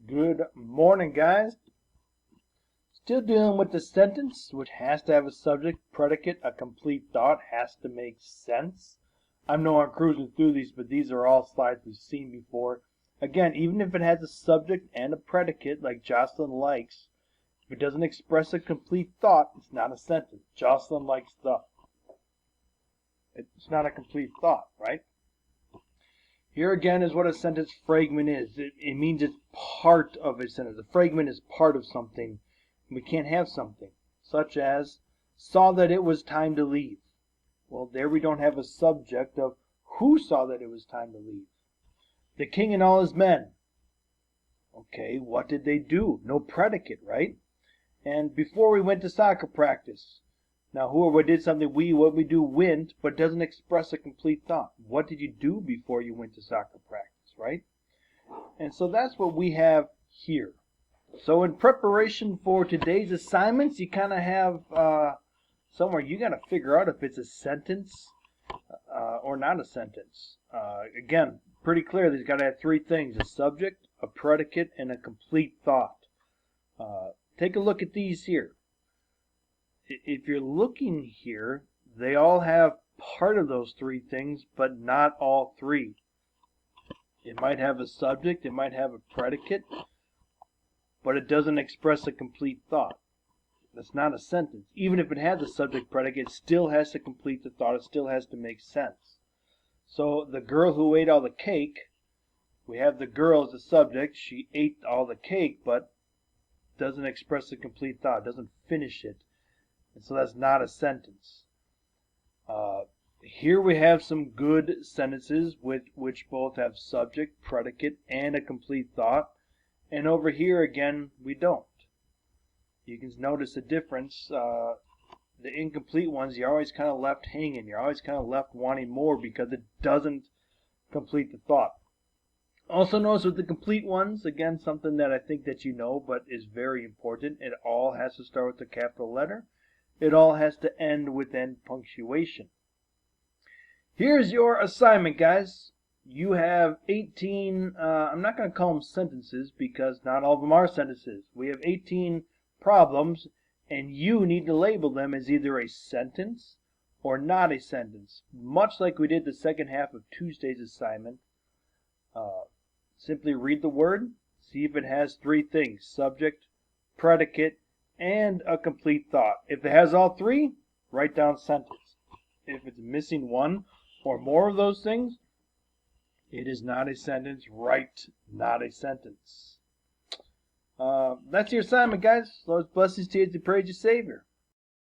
Good morning, guys. Still dealing with the sentence, which has to have a subject, predicate, a complete thought, has to make sense. I know I'm cruising through these, but these are all slides we've seen before. Again, even if it has a subject and a predicate, like Jocelyn likes, if it doesn't express a complete thought, it's not a sentence. Jocelyn likes the. It's not a complete thought, right? Here again is what a sentence fragment is. It means it's part of a sentence. A fragment is part of something. We can't have something, such as, saw that it was time to leave. Well, there we don't have a subject of who saw that it was time to leave. The king and all his men. Okay, what did they do? No predicate, right? And before we went to soccer practice. Now, whoever did something, what we do, went, but doesn't express a complete thought. What did you do before you went to soccer practice, right? And so that's what we have here. So in preparation for today's assignments, you kind of have somewhere you got to figure out if it's a sentence or not a sentence. Again, pretty clear. They've got to have three things: a subject, a predicate, and a complete thought. Take a look at these here. If you're looking here, they all have part of those three things, but not all three. It might have a subject, it might have a predicate, but it doesn't express a complete thought. That's not a sentence. Even if it has a subject predicate, it still has to complete the thought. It still has to make sense. So the girl who ate all the cake, we have the girl as the subject. She ate all the cake, but doesn't express a complete thought, doesn't finish it. And so that's not a sentence. Here we have some good sentences which both have subject, predicate, and a complete thought. And over here again, we don't. You can notice a difference. The incomplete ones, you're always kind of left hanging. You're always kind of left wanting more because it doesn't complete the thought. Also notice with the complete ones, again, something that I think that you know, but is very important. It all has to start with a capital letter. It all has to end with end punctuation. Here's your assignment, guys. You have 18, I'm not going to call them sentences because not all of them are sentences. We have 18 problems, and you need to label them as either a sentence or not a sentence, much like we did the second half of Tuesday's assignment. Simply read the word, see if it has three things: subject, predicate, and a complete thought. If it has all three, write down sentence. If it's missing one or more of those things, it is not a sentence. Write not a sentence. That's your assignment, guys. Lord's blessings to you as you praise your Savior.